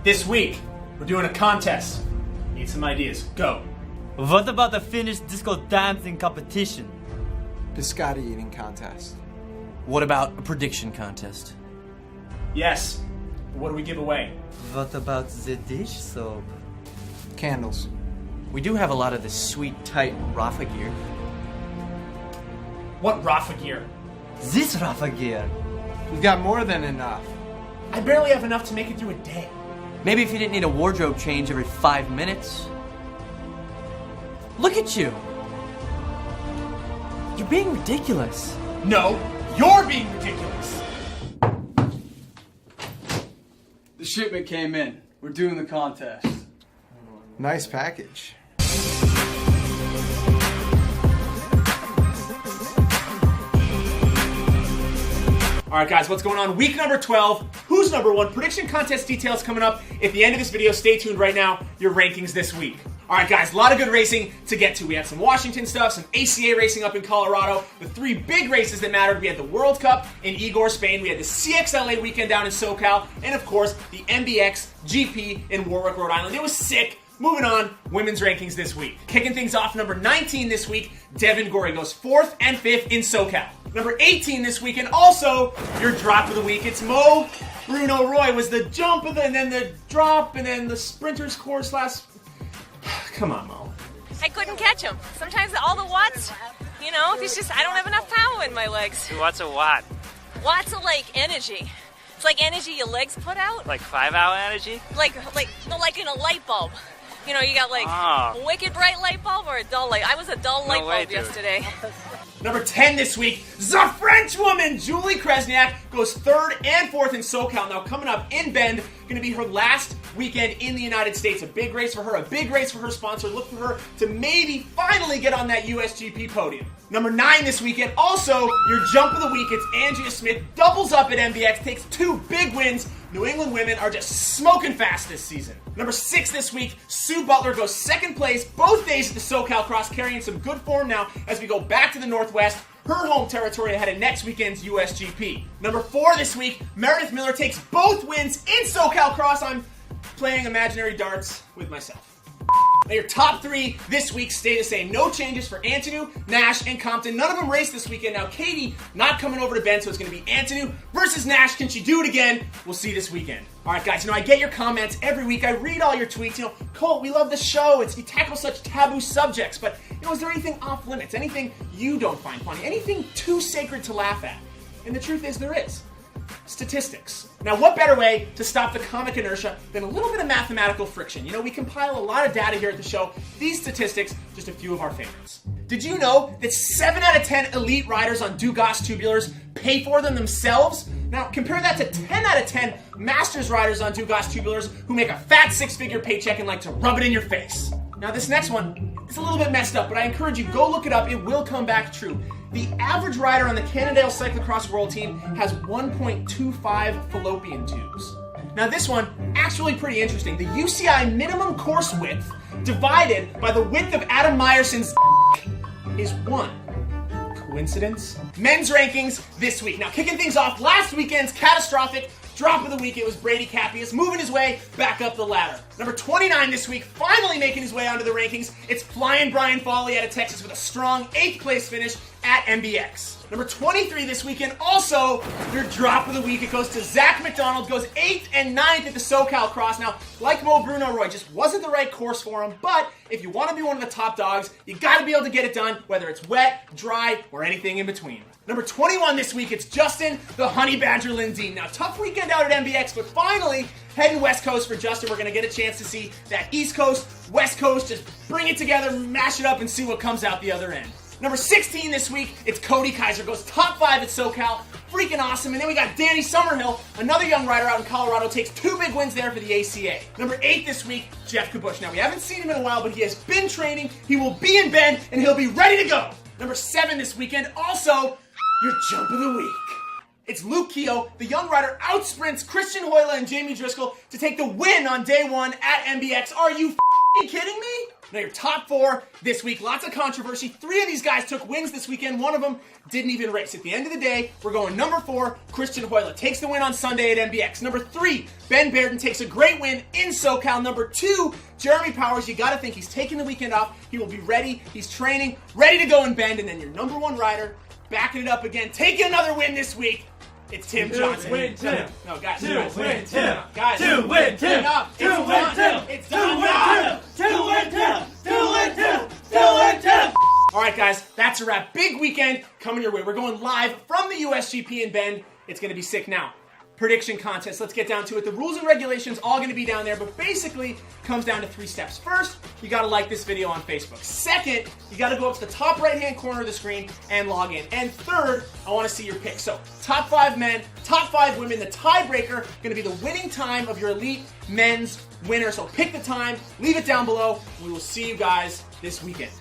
This week, we're doing a contest. Need some ideas. Go. What about the Finnish disco dancing competition? Biscotti eating contest. What about a prediction contest? Yes. But what do we give away? What about the dish soap? Candles. We do have a lot of this sweet, tight Rafa gear. What Rafa gear? This Rafa gear. We've got more than enough. I barely have enough to make it through a day. Maybe if you didn't need a wardrobe change every 5 minutes. Look at you! You're being ridiculous. No, you're being ridiculous. The shipment came in. We're doing the contest. Nice package. All right, guys, what's going on? Week number 12. Who's number one? Prediction contest details coming up at the end of this video. Stay tuned right now. Your rankings this week. All right, guys, a lot of good racing to get to. We had some Washington stuff, some ACA racing up in Colorado. The three big races that mattered. We had the World Cup in Igor, Spain. We had the CXLA weekend down in SoCal. And, of course, the MBX GP in Warwick, Rhode Island. It was sick. Moving on, women's rankings this week. Kicking things off, number 19 this week, Devin Gorey goes 4th and 5th in SoCal. Number 18 this week, and also your drop of the week. It's Mo Bruno Roy. Was the jump of and then the drop and then the sprinters course last. Come on, Mo. I couldn't catch him. Sometimes all the watts, it's just I don't have enough power in my legs. What's a watt? Watts are like energy. It's like energy your legs put out. Like 5-hour energy? Like in a light bulb. You got like a wicked bright light bulb or a dull light. I was a dull light bulb yesterday. Number 10 this week, the French woman, Julie Kresniak, goes 3rd and 4th in SoCal. Now coming up in Bend, going to be her last weekend in the United States. A big race for her, a big race for her sponsor. Look for her to maybe finally get on that USGP podium. Number 9 this weekend, also your jump of the week, it's Andrea Smith, doubles up at MBX, takes 2 big wins. New England women are just smoking fast this season. Number 6 this week, Sue Butler goes 2nd place both days at the Cyclocross, carrying some good form now as we go back to the Northwest, her home territory ahead of next weekend's USGP. Number 4 this week, Meredith Miller takes both wins in Cyclocross. I'm playing imaginary darts with myself. Now your top 3 this week stay the same. No changes for Antonu, Nash, and Compton. None of them raced this weekend. Now Katie not coming over to Bend, so it's going to be Antonu versus Nash. Can she do it again? We'll see this weekend. All right, guys, I get your comments every week. I read all your tweets. Colt, we love the show. You tackle such taboo subjects. But, is there anything off limits? Anything you don't find funny? Anything too sacred to laugh at? And the truth is there is. Statistics. Now, what better way to stop the comic inertia than a little bit of mathematical friction? We compile a lot of data here at the show. These statistics, just a few of our favorites. Did you know that 7 out of 10 elite riders on Dugas tubulars pay for them themselves? Now, compare that to 10 out of 10 Masters riders on Dugas tubulars who make a fat 6-figure paycheck and like to rub it in your face. Now, this next one is a little bit messed up, but I encourage you, go look it up. It will come back true. The average rider on the Cannondale Cyclocross World Team has 1.25 fallopian tubes. Now this one, actually pretty interesting. The UCI minimum course width divided by the width of Adam Meyerson's is 1. Coincidence? Men's rankings this week. Now kicking things off, last weekend's catastrophic drop of the week, it was Brady Capias moving his way back up the ladder. Number 29 this week, finally making his way onto the rankings, it's Flying Brian Foley out of Texas with a strong 8th place finish at MBX. Number 23 this weekend, also your drop of the week, it goes to Zach McDonald, goes 8th and 9th at the SoCal Cross. Now, like Mo Bruno Roy, just wasn't the right course for him, but if you want to be one of the top dogs, you got to be able to get it done, whether it's wet, dry, or anything in between. Number 21 this week, it's Justin the Honey Badger Lindeen. Now, tough weekend out at MBX, but finally, heading West Coast for Justin. We're going to get a chance to see that East Coast, West Coast, just bring it together, mash it up, and see what comes out the other end. Number 16 this week, it's Cody Kaiser. Goes top 5 at SoCal. Freaking awesome. And then we got Danny Summerhill, another young rider out in Colorado, takes 2 big wins there for the ACA. Number 8 this week, Jeff Kabush. Now, we haven't seen him in a while, but he has been training. He will be in Bend, and he'll be ready to go. Number 7 this weekend, also your jump of the week. It's Luke Keogh, the young rider, outsprints Christian Hoyla and Jamie Driscoll to take the win on day 1 at MBX. Are you kidding me? Now your top 4 this week, lots of controversy. 3 of these guys took wins this weekend. One of them didn't even race. At the end of the day, we're going number 4, Christian Hoyle takes the win on Sunday at MBX. Number 3, Ben Bairden takes a great win in SoCal. Number 2, Jeremy Powers, you gotta think he's taking the weekend off. He will be ready, he's training, ready to go in Bend. And then your number 1 rider, backing it up again, taking another win this week. It's Tim Johnson. Win, Tim. No, guys. Win, Tim. Guys. Win, Tim. Enough. It's Win, done. Tim. It's done. Win, Tim. All right, guys. That's a wrap. Big weekend coming your way. We're going live from the USGP in Bend. It's going to be sick now. Prediction contest. Let's get down to it. The rules and regulations all going to be down there, but basically comes down to 3 steps. First, you got to like this video on Facebook. Second, you got to go up to the top right-hand corner of the screen and log in. And third, I want to see your picks. So, top 5 men, top 5 women. The tiebreaker going to be the winning time of your elite men's winner. So pick the time, leave it down below. We will see you guys this weekend.